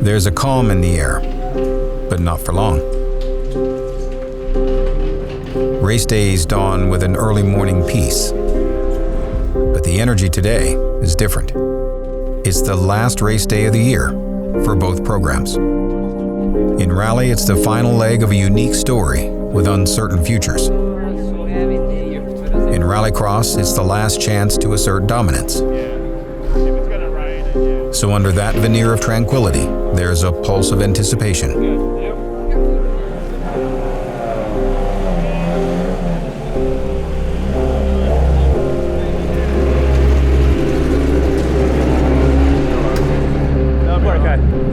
There's a calm in the air, but not for long. Race days dawn with an early morning peace. But the energy today is different. It's the last race day of the year for both programs. In Rally, it's the final leg of a unique story with uncertain futures. In Rallycross, it's the last chance to assert dominance. So under that veneer of tranquility, there's a pulse of anticipation.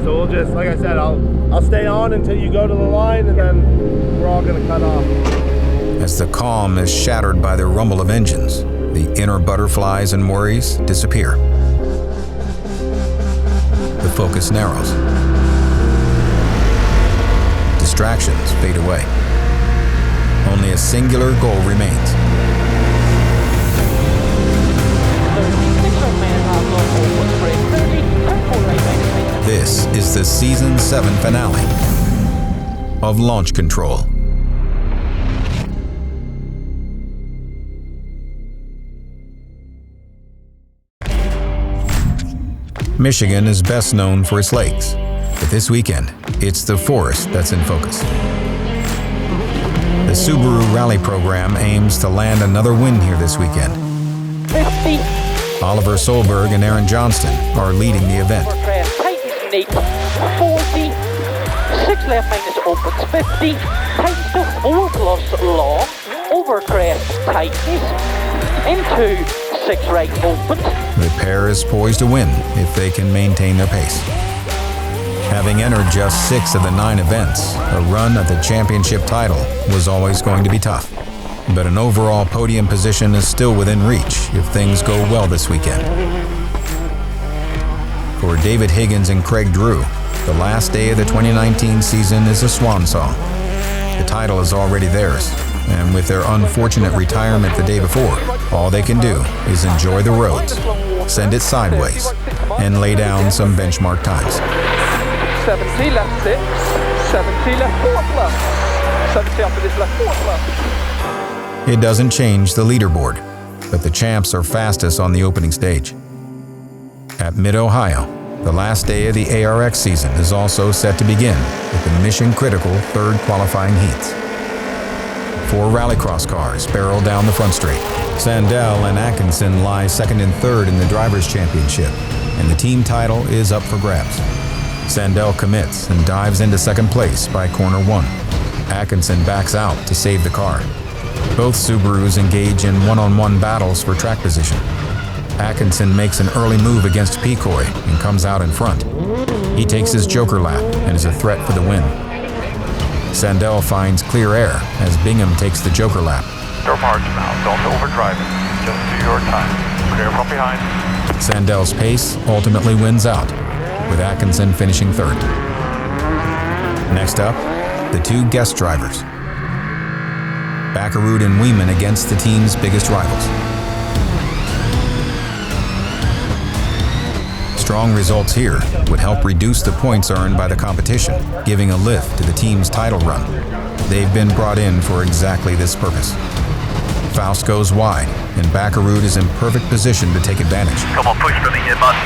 So we'll just, like I said, I'll stay on until you go to the line, and then we're all gonna cut off. As the calm is shattered by the rumble of engines, the inner butterflies and worries disappear. The focus narrows. Distractions fade away. Only a singular goal remains. This is the Season 7 finale of Launch Control. Michigan is best known for its lakes, but this weekend, it's the forest that's in focus. The Subaru Rally program aims to land another win here this weekend. 50. Oliver Solberg and Aaron Johnston are leading the event. 40, 6 left minus opens 50, tightens to 4 plus long, over crest tightens, into 6 right opens. The pair is poised to win if they can maintain their pace. Having entered just 6 of the 9 events, a run at the championship title was always going to be tough. But an overall podium position is still within reach if things go well this weekend. For David Higgins and Craig Drew, the last day of the 2019 season is a swan song. The title is already theirs, and with their unfortunate retirement the day before, all they can do is enjoy the roads, send it sideways, and lay down some benchmark times. 70 left 6, 70 left 4 plus, 70 after this left 4 plus. It doesn't change the leaderboard, but the champs are fastest on the opening stage. At Mid-Ohio, the last day of the ARX season is also set to begin with the mission-critical third qualifying heats. 4 Rallycross cars barrel down the front straight. Sandell and Atkinson lie second and third in the Drivers' Championship, and the team title is up for grabs. Sandell commits and dives into second place by corner 1. Atkinson backs out to save the car. Both Subarus engage in one-on-one battles for track position. Atkinson makes an early move against Pecoy and comes out in front. He takes his joker lap and is a threat for the win. Sandell finds clear air as Bingham takes the joker lap. Your margin now, don't overdrive it. Just do your time. Clear from behind. Sandell's pace ultimately wins out, with Atkinson finishing third. Next up, the 2 guest drivers. Backerud and Wieman against the team's biggest rivals. Strong results here would help reduce the points earned by the competition, giving a lift to the team's title run. They've been brought in for exactly this purpose. Faust goes wide, and Backerud is in perfect position to take advantage. Come on, push for the hit button.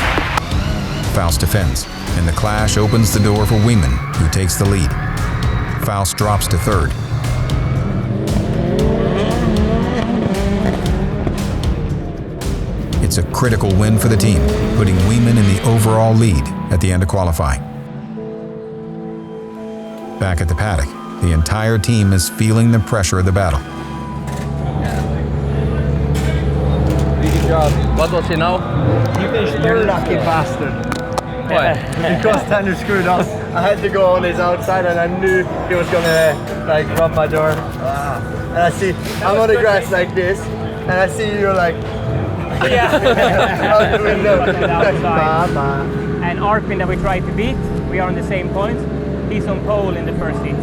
Faust defends, and the clash opens the door for Wieman, who takes the lead. Faust drops to third. It's a critical win for the team, putting Wieman in the overall lead at the end of qualifying. Back at the paddock, the entire team is feeling the pressure of the battle. Good job. What was he now? You finished third, lucky bastard. Why? Because Tanner screwed up. I had to go on his outside, and I knew he was gonna like rub my door. And I see, I'm on the grass like this, and I see you like. Yeah. Out the window. And Arpin that we tried to beat, we are on the same points. He's on pole in the first heat.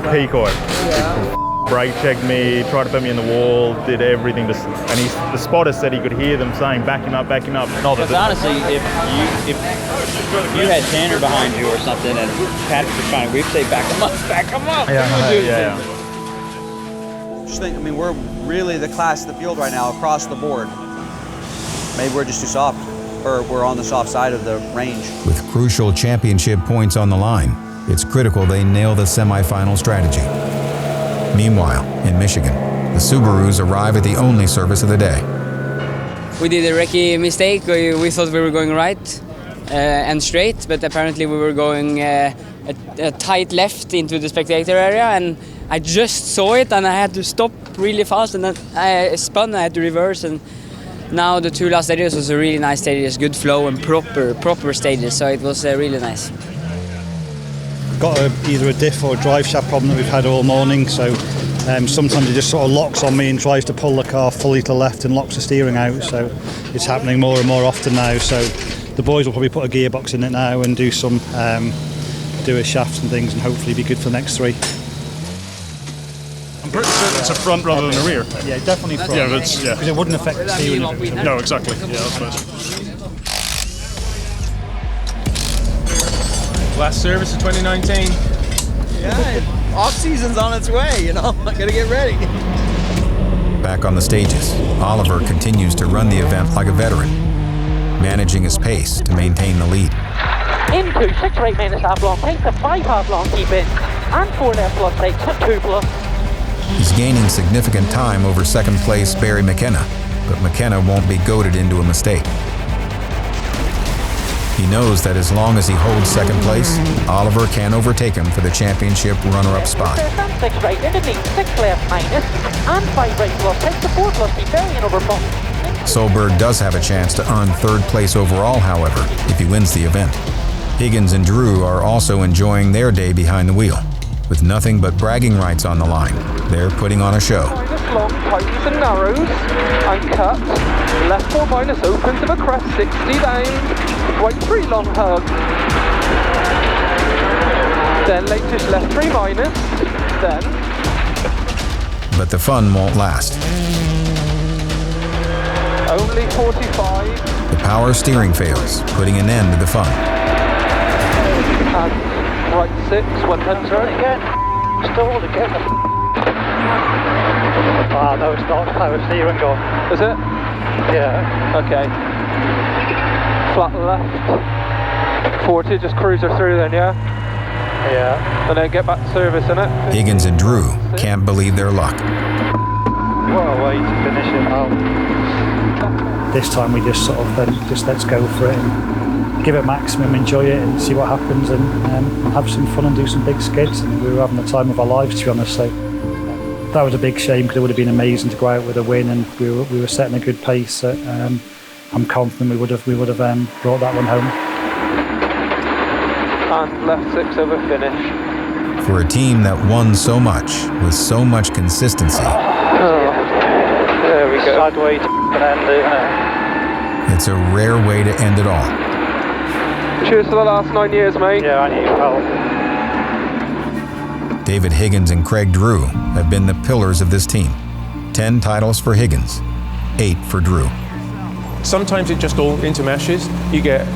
Pecoy. Yeah. Brake checked me, tried to put me in the wall, did everything. And the spotter said he could hear them saying, back him up, back him up. Because honestly, if you had Tanner behind you or something and Paddock was trying, we'd say, back him up, back him up. Yeah. Just think, I mean, we're really the class of the field right now across the board. Maybe we're just too soft, or we're on the soft side of the range. With crucial championship points on the line, it's critical they nail the semifinal strategy. Meanwhile, in Michigan, the Subarus arrive at the only service of the day. We did a recce mistake. We thought we were going right and straight, but apparently we were going a tight left into the spectator area, and I just saw it and I had to stop really fast, and then I spun, I had to reverse, and now the two last stages was a really nice stages, good flow and proper stages, so it was really nice. Got either a diff or a drive shaft problem that we've had all morning, so sometimes it just sort of locks on me and tries to pull the car fully to the left and locks the steering out, so it's happening more and more often now. So the boys will probably put a gearbox in it now and do some do a shafts and things, and hopefully be good for the next three. I'm pretty certain it's a front rather than a rear. Yeah, definitely front. Yeah, because it wouldn't affect the steering. No, exactly. Yeah, that's best. Last service of 2019. Yeah, off season's on its way, you know. I gotta get ready. Back on the stages, Oliver continues to run the event like a veteran, managing his pace to maintain the lead. Into 6 right minus half long, takes a 5 half long, keep in, and 4 left plus, takes a 2 plus. He's gaining significant time over second place Barry McKenna, but McKenna won't be goaded into a mistake. He knows that as long as he holds second place, Oliver can overtake him for the championship runner-up spot. 6 right in the lead, 6 left minus, and 5 right plus, takes the 4 plus, keep Barry in over front. Solberg does have a chance to earn third place overall, however, if he wins the event. Higgins and Drew are also enjoying their day behind the wheel. With nothing but bragging rights on the line, they're putting on a show. Minus long, tightens and narrows, and cut. Left 4 minus, opens of a crest, 60 down. Right 3 long hug. Then latest left 3 minus, then. But the fun won't last. Only 45. The power steering fails, putting an end to the fun. And right 6, 100. Still all together. Ah, no, it's not. Power steering go. Is it? Yeah. Okay. Flat left. 40, just cruise her through then, yeah? Yeah. And then get back to service, innit? Higgins and Drew can't believe their luck. What a way to finish it out. This time we just sort of just let's go for it and give it maximum, enjoy it and see what happens, and have some fun and do some big skids. And we were having the time of our lives, to be honest. So that was a big shame, because it would have been amazing to go out with a win, and we were setting a good pace. I'm confident we would have brought that one home. And left 6 over finish. For a team that won so much with so much consistency, there we go. Sad way to end it. It's a rare way to end it all. Cheers for the last 9 years, mate. Yeah, I need help. David Higgins and Craig Drew have been the pillars of this team. 10 titles for Higgins, 8 for Drew. Sometimes it just all intermeshes. You get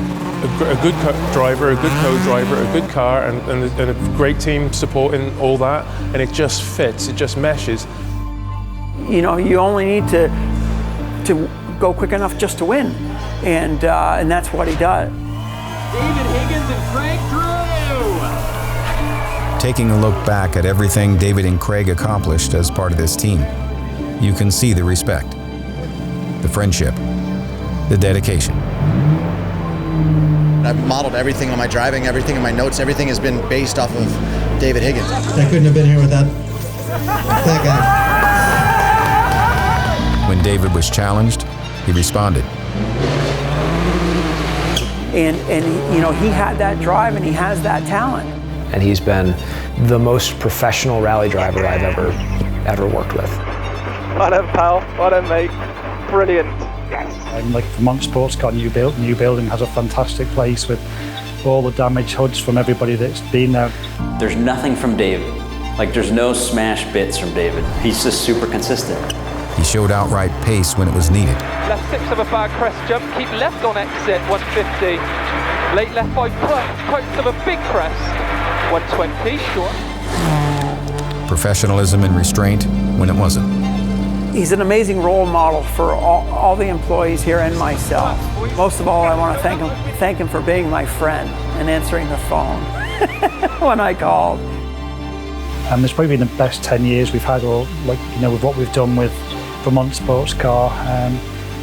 a good driver, a good co-driver, a good car, and a great team supporting all that, and it just fits, it just meshes. You know, you only need to go quick enough just to win, and that's what he does. David Higgins and Craig Drew. Taking a look back at everything David and Craig accomplished as part of this team, you can see the respect, the friendship, the dedication. I've modeled everything on my driving, everything in my notes, everything has been based off of David Higgins. I couldn't have been here without that guy. When David was challenged, he responded. And you know, he had that drive and he has that talent. And he's been the most professional rally driver I've ever worked with. What a pal, what a mate, brilliant. Like Vermont Sports Car new building has a fantastic place with all the damaged hoods from everybody that's been there. There's nothing from Dave Like, there's no smash bits from David. He's just super consistent. He showed outright pace when it was needed. Left 6 of a bad crest jump, keep left on exit, 150. Late left 5 quotes of a big crest, 120, short. Professionalism and restraint when it wasn't. He's an amazing role model for all the employees here and myself. Most of all, I want to thank him for being my friend and answering the phone when I called. And it's probably been the best 10 years we've had, or like, you know, with what we've done with Vermont Sports Car.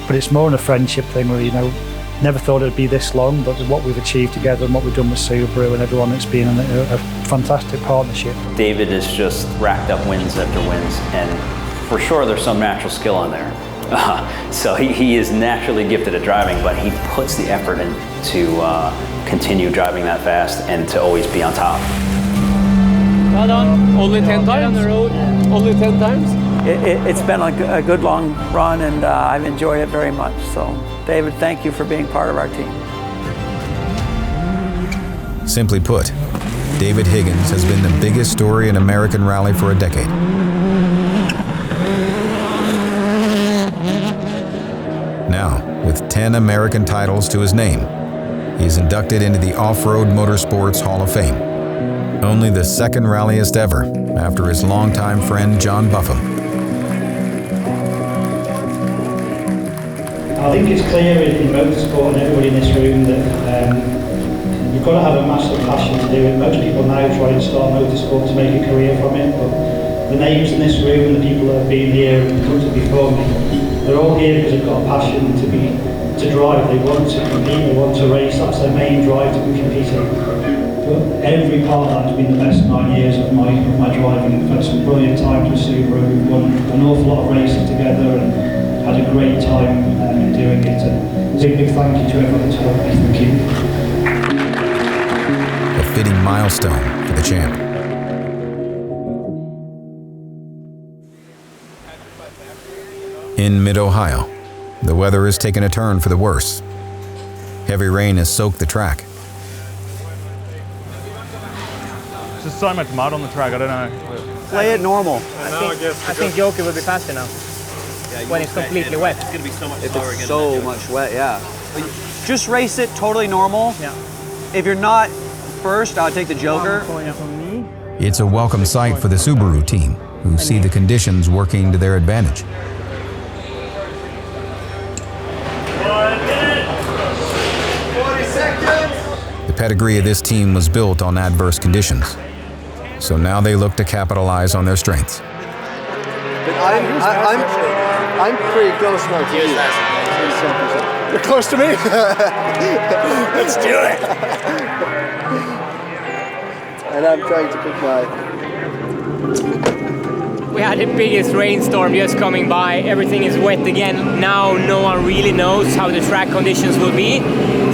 But it's more a friendship thing, where, you know, never thought it'd be this long, but what we've achieved together and what we've done with Subaru and everyone, it's been a fantastic partnership. David has just racked up wins after wins, and for sure there's some natural skill in there. So he is naturally gifted at driving, but he puts the effort in to continue driving that fast and to always be on top. Well done. Only 10 times on the road. Only 10 times. It's been a good long run, and I've enjoyed it very much. So, David, thank you for being part of our team. Simply put, David Higgins has been the biggest story in American rally for a decade. Now, with 10 American titles to his name, he is inducted into the Off-Road Motorsports Hall of Fame. Only the second rallyist ever, after his longtime friend John Buffum. I think it's clear in motorsport and everybody in this room that you've got to have a massive passion to do it. Most people now try and start motorsport to make a career from it, but the names in this room and the people that have been here and come to before me, they're all here because they've got a passion to drive. They want to compete, they want to race. That's their main drive, to be competing. But every part of that has been the best 9 years of my driving. We've had some brilliant times with Subaru. We've won an awful lot of races together and had a great time in doing it. And a big thank you to everyone that's helped me. Thank you. A fitting milestone for the champ. In mid-Ohio, the weather has taken a turn for the worse. Heavy rain has soaked the track. There's just so much mud on the track, I don't know. Play it normal. I think Joker will be faster now. When it's completely wet. It's going to be so much slower again. So much wet, yeah. Just race it totally normal. Yeah. If you're not first, I'll take the Joker. It's a welcome sight for the Subaru team, who see the conditions working to their advantage. 40 seconds. The pedigree of this team was built on adverse conditions, so now they look to capitalize on their strengths. I'm pretty close now to you. You're close to me? Let's do it! And I'm trying to pick my... We had the biggest rainstorm just coming by. Everything is wet again. Now no one really knows how the track conditions will be.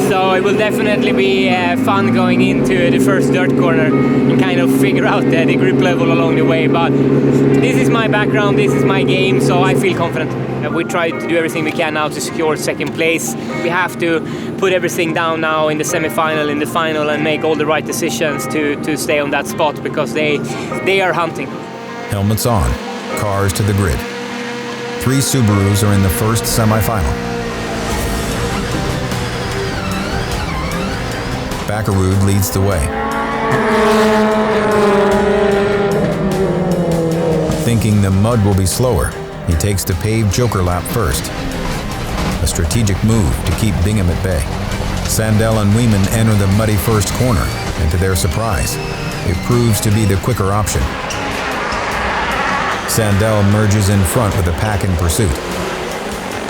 So it will definitely be fun going into the first dirt corner and kind of figure out the grip level along the way. But this is my background, this is my game, so I feel confident. We try to do everything we can now to secure second place. We have to put everything down now in the semi-final, in the final, and make all the right decisions to stay on that spot, because they are hunting. Helmets on, cars to the grid. 3 Subarus are in the first semi-final. Backerud leads the way. Thinking the mud will be slower, he takes the paved Joker lap first. A strategic move to keep Bingham at bay. Sandell and Weeman enter the muddy first corner, and to their surprise, it proves to be the quicker option. Sandell merges in front with the pack in pursuit.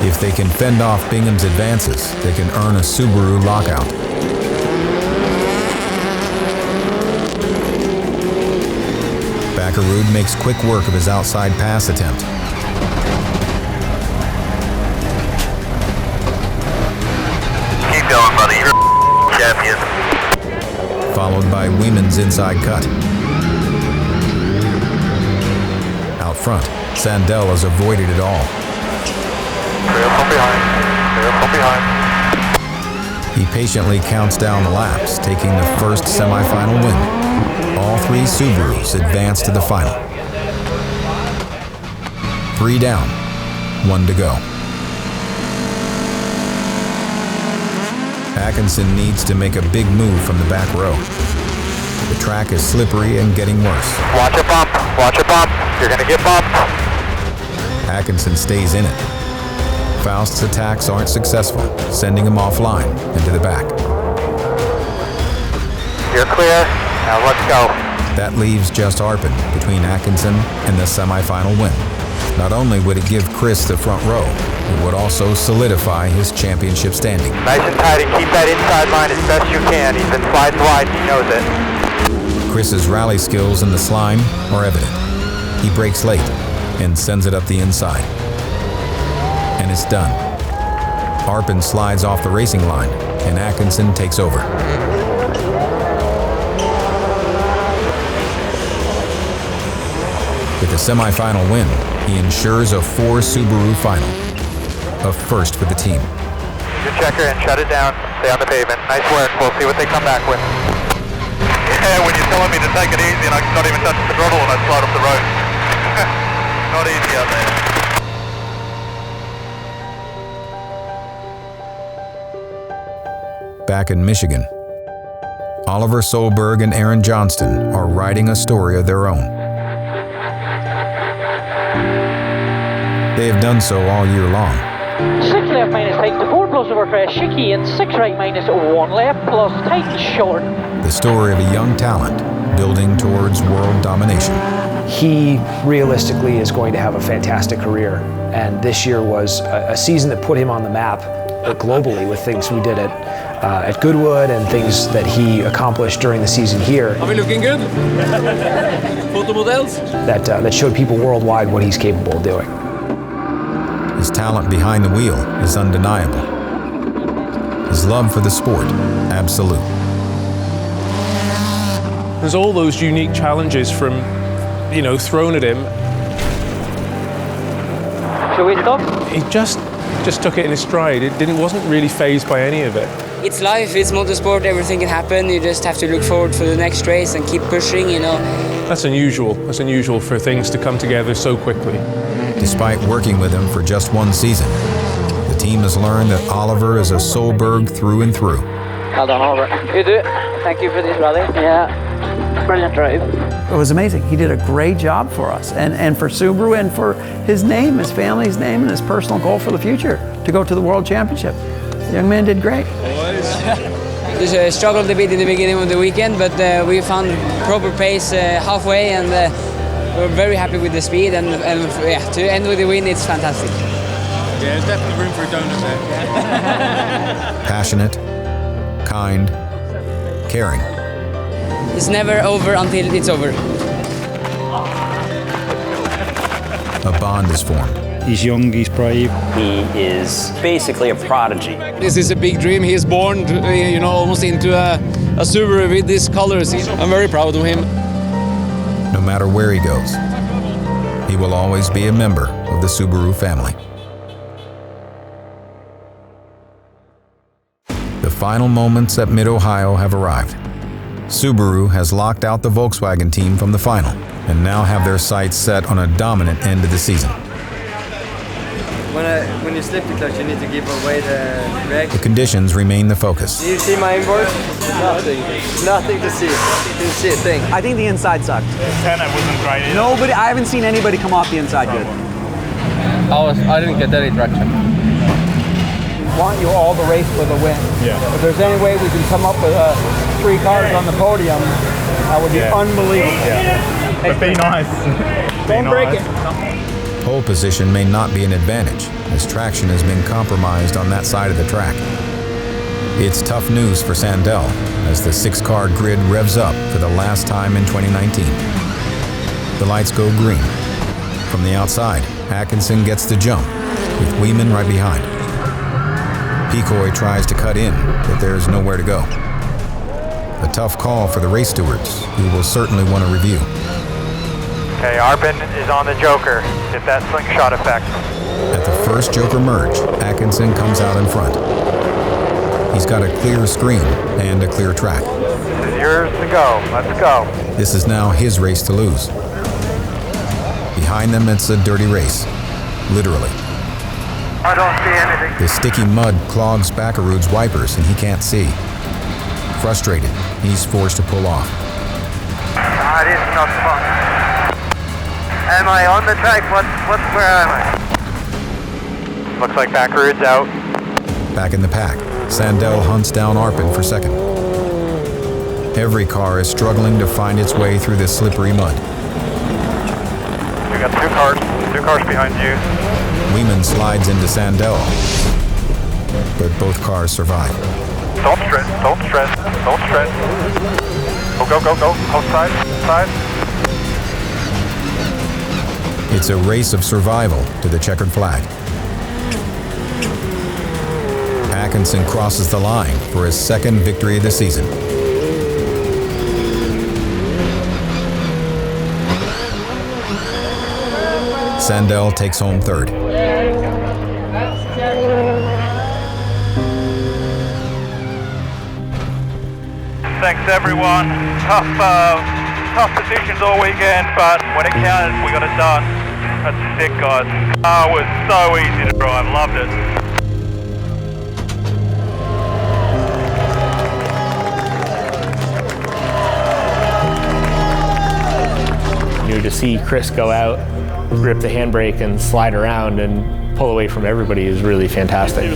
If they can fend off Bingham's advances, they can earn a Subaru lockout. Backerud makes quick work of his outside pass attempt. Keep going, buddy. You're champion. Followed by Weeman's inside cut. Out front, Sandell has avoided it all. Trail from behind. Trail from behind. He patiently counts down the laps, taking the first semifinal win. All 3 Subarus advance to the final. 3 down, 1 to go. Atkinson needs to make a big move from the back row. The track is slippery and getting worse. Watch a bump. Watch a bump. You're going to get bumped. Atkinson stays in it. Faust's attacks aren't successful, sending him offline into the back. You're clear. Now let's go. That leaves just Arpin between Atkinson and the semifinal win. Not only would it give Chris the front row, it would also solidify his championship standing. Nice and tight, and keep that inside line as best you can. He's been sliding wide, he knows it. Chris's rally skills in the slime are evident. He brakes late and sends it up the inside. And it's done. Arpin slides off the racing line, and Atkinson takes over. With the semifinal win, he ensures a 4 Subaru final, a first for the team. Your checker and shut it down. Stay on the pavement. Nice work. We'll see what they come back with. Yeah, when you're telling me to take it easy and I'm not even touching the throttle and I slide off the road. Not easy out there. Back in Michigan, Oliver Solberg and Aaron Johnston are writing a story of their own. They have done so all year long. 6 left minus Titan to 4 plus over crest Shiki, and 6 right minus 1 left plus Titan short. The story of a young talent building towards world domination. He realistically is going to have a fantastic career, and this year was a season that put him on the map globally with things we did at Goodwood and things that he accomplished during the season here. Are we looking good? Photo models? That showed people worldwide what he's capable of doing. His talent behind the wheel is undeniable. His love for the sport, absolute. There's all those unique challenges from, thrown at him. Shall we stop? He just took it in his stride. It wasn't really fazed by any of it. It's life, it's motorsport, everything can happen. You just have to look forward for the next race and keep pushing, That's unusual. That's unusual for things to come together so quickly. Despite working with him for just 1 season, the team has learned that Oliver is a Solberg through and through. Well done, Oliver. You do. Thank you for this rally. Yeah. Brilliant drive. It was amazing. He did a great job for us and for Subaru and for his name, his family's name, and his personal goal for the future, to go to the World Championship. The young man did great. Just struggled a bit in the beginning of the weekend, but we found proper pace halfway, and we're very happy with the speed, and to end with the win, it's fantastic. Yeah, there's definitely room for a donut there. Passionate, kind, caring. It's never over until it's over. A bond is formed. He's young, he's brave. He is basically a prodigy. This is a big dream. He is born, almost into a Subaru with these colors. I'm very proud of him. No matter where he goes, he will always be a member of the Subaru family. The final moments at Mid-Ohio have arrived. Subaru has locked out the Volkswagen team from the final and now have their sights set on a dominant end of the season. When you slip the clutch, you need to give away the brake. The conditions remain the focus. Do you see my inboard? Nothing. Nothing to see. Didn't see a thing. I think the inside sucked. Tenna wasn't great either. Nobody, I haven't seen anybody come off the inside good. I didn't get any traction. Want you all the race for the win. Yeah. If there's any way we can come up with 3 cars on the podium, that would be unbelievable. Yeah. But be nice. Don't break it. Pole position may not be an advantage, as traction has been compromised on that side of the track. It's tough news for Sandell, as the 6-car grid revs up for the last time in 2019. The lights go green. From the outside, Atkinson gets the jump, with Wieman right behind. Picoy tries to cut in, but there's nowhere to go. A tough call for the race stewards, who will certainly want to review. Okay, Arpin is on the Joker. Get that slingshot effect. At the first Joker merge, Atkinson comes out in front. He's got a clear screen and a clear track. It's yours to go. Let's go. This is now his race to lose. Behind them, it's a dirty race, literally. I don't see anything. The sticky mud clogs Baccarood's wipers and he can't see. Frustrated, he's forced to pull off. It is not fun. Am I on the track? Where am I? Looks like Baccarood's out. Back in the pack, Sandell hunts down Arpin for second. Every car is struggling to find its way through this slippery mud. We got two cars behind you. Lehman slides into Sandell, but both cars survive. Don't stress, don't stress, don't stress. Go. Outside, side. It's a race of survival to the checkered flag. Atkinson crosses the line for his second victory of the season. Sandell takes home third. Thanks everyone. Tough positions all weekend, but when it counted, we got it done. That's sick, guys. The car was so easy to drive. Loved it. To see Chris go out, grip the handbrake and slide around and pull away from everybody is really fantastic.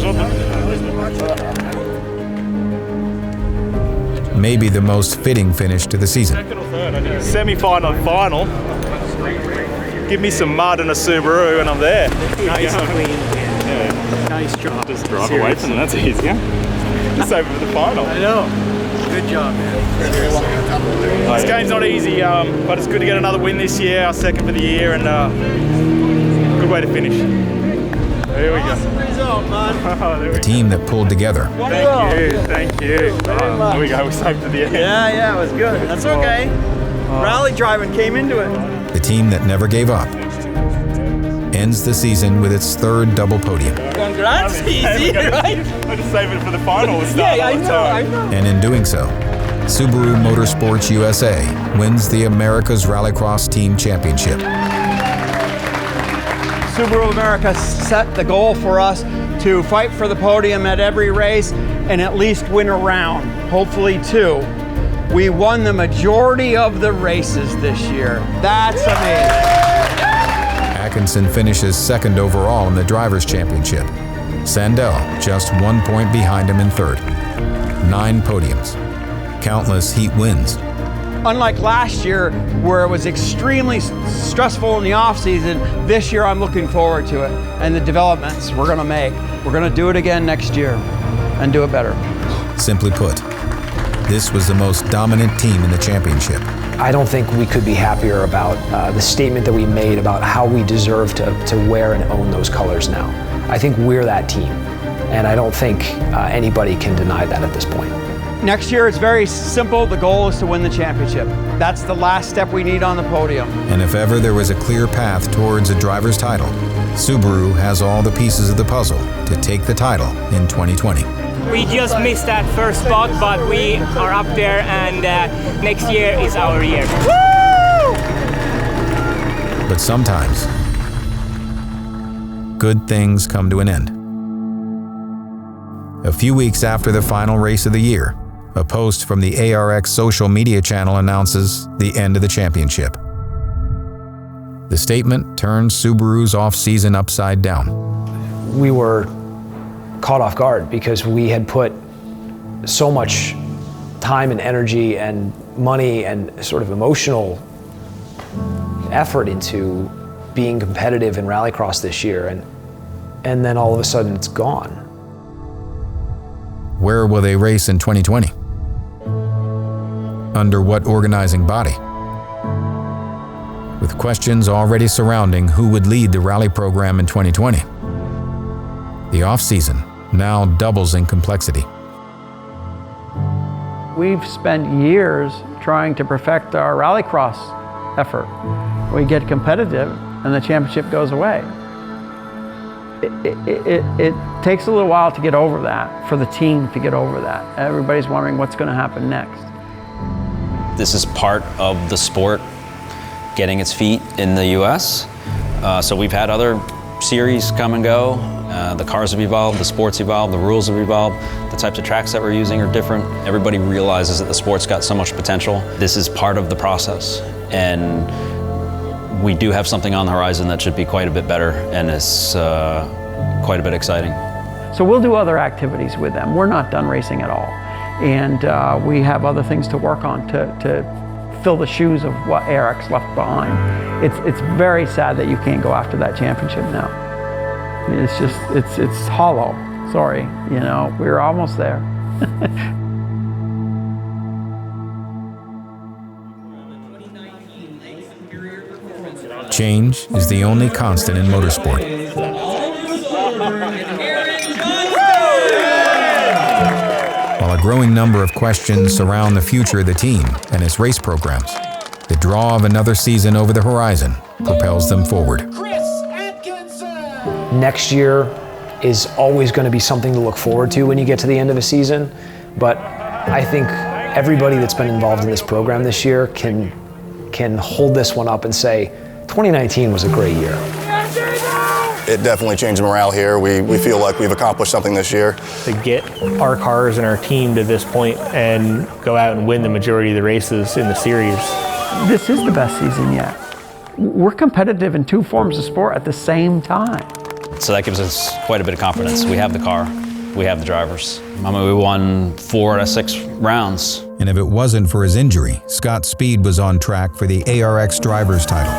Maybe the most fitting finish to the season. Semi-final, final. Give me some mud and a Subaru and I'm there. Nice, clean. Yeah. Nice job. Just drive away from them, that's easier. Just over for the final. I know. Good job, man. This game's not easy, but it's good to get another win this year, our second for the year, and good way to finish. There we go. Awesome result, man. The team that pulled together. Thank you. There we go, we're safe to the end. Yeah, it was good. That's okay. Rally driving came into it. The team that never gave up ends the season with its third double podium. Congrats, easy, right? I just save it for the final. Yeah, I know. And in doing so, Subaru Motorsports USA wins the America's Rallycross Team Championship. Subaru America set the goal for us to fight for the podium at every race and at least win a round, hopefully two. We won the majority of the races this year. That's amazing. Atkinson finishes second overall in the Drivers' Championship. Sandell just 1 point behind him in third. 9 podiums. Countless heat wins. Unlike last year, where it was extremely stressful in the off-season, this year I'm looking forward to it and the developments we're going to make. We're going to do it again next year and do it better. Simply put, this was the most dominant team in the championship. I don't think we could be happier about the statement that we made about how we deserve to wear and own those colors now. I think we're that team, and I don't think anybody can deny that at this point. Next year, it's very simple. The goal is to win the championship. That's the last step we need on the podium. And if ever there was a clear path towards a driver's title, Subaru has all the pieces of the puzzle to take the title in 2020. We just missed that first spot, but we are up there, and next year is our year. Woo! But sometimes, good things come to an end. A few weeks after the final race of the year, a post from the ARX social media channel announces the end of the championship. The statement turns Subaru's off-season upside down. We were caught off guard because we had put so much time and energy and money and sort of emotional effort into being competitive in Rallycross this year, and then all of a sudden it's gone. Where will they race in 2020? Under what organizing body? With questions already surrounding who would lead the rally program in 2020. The off-season now doubles in complexity. We've spent years trying to perfect our Rallycross effort. We get competitive and the championship goes away. it takes a little while to get over that, for the team to get over that. Everybody's wondering what's going to happen next. This is part of the sport getting its feet in the US. So we've had other series come and go. The cars have evolved, the sport's evolved, the rules have evolved, the types of tracks that we're using are different. Everybody realizes that the sport's got so much potential. This is part of the process, and we do have something on the horizon that should be quite a bit better, and is quite a bit exciting. So we'll do other activities with them. We're not done racing at all. And we have other things to work on to fill the shoes of what Eric's left behind. It's very sad that you can't go after that championship now. It's just, it's hollow. Sorry, you know, we were almost there. Change is the only constant in motorsport. While a growing number of questions surround the future of the team and its race programs, the draw of another season over the horizon propels them forward. Next year is always going to be something to look forward to when you get to the end of a season, but I think everybody that's been involved in this program this year can hold this one up and say 2019 was a great year. It definitely changed morale here. We feel like we've accomplished something this year. To get our cars and our team to this point and go out and win the majority of the races in the series. This is the best season yet. We're competitive in two forms of sport at the same time. So that gives us quite a bit of confidence. We have the car, we have the drivers. I mean, we won 4 out of 6 rounds. And if it wasn't for his injury, Scott Speed was on track for the ARX driver's title.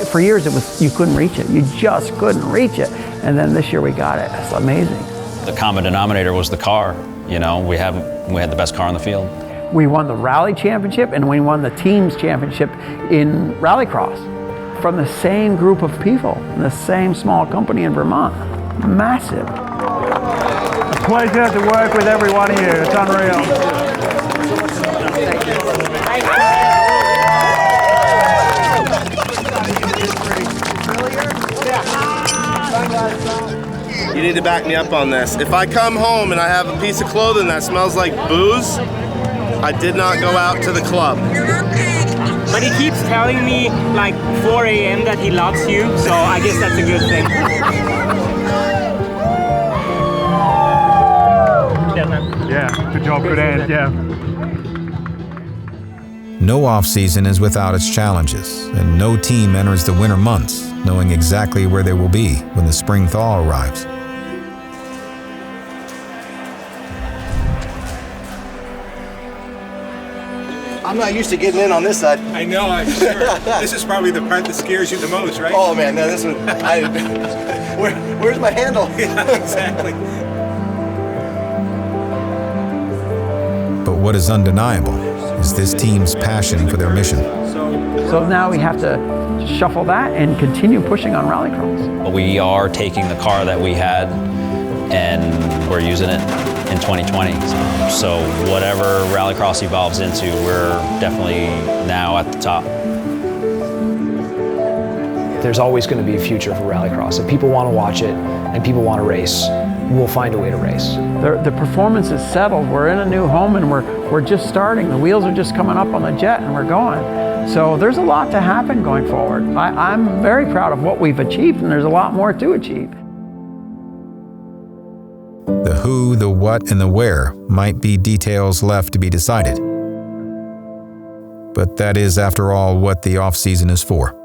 For years, it was you couldn't reach it. You just couldn't reach it. And then this year we got it. It's amazing. The common denominator was the car. You know, we had the best car on the field. We won the Rally Championship and we won the Teams Championship in Rallycross from the same group of people in the same small company in Vermont. Massive. A pleasure to work with every one of you. It's unreal. You need to back me up on this. If I come home and I have a piece of clothing that smells like booze, I did not go out to the club. But he keeps telling me like 4 a.m. that he loves you, so I guess that's a good thing. Yeah, good job, good end, yeah. No off-season is without its challenges, and no team enters the winter months knowing exactly where they will be when the spring thaw arrives. I'm not used to getting in on this side. I know, I'm sure. This is probably the part that scares you the most, right? Oh man, no, this one, where's my handle? Yeah, exactly. But what is undeniable is this team's passion for their mission. So now we have to shuffle that and continue pushing on Rallycross. We are taking the car that we had and we're using it in 2020. So whatever Rallycross evolves into, we're definitely now at the top. There's always going to be a future for Rallycross. If people want to watch it and people want to race, we'll find a way to race. The performance is settled. We're in a new home and we're just starting. The wheels are just coming up on the jet and we're going. So there's a lot to happen going forward. I'm very proud of what we've achieved, and there's a lot more to achieve. The who, the what, and the where might be details left to be decided. But that is, after all, what the off-season is for.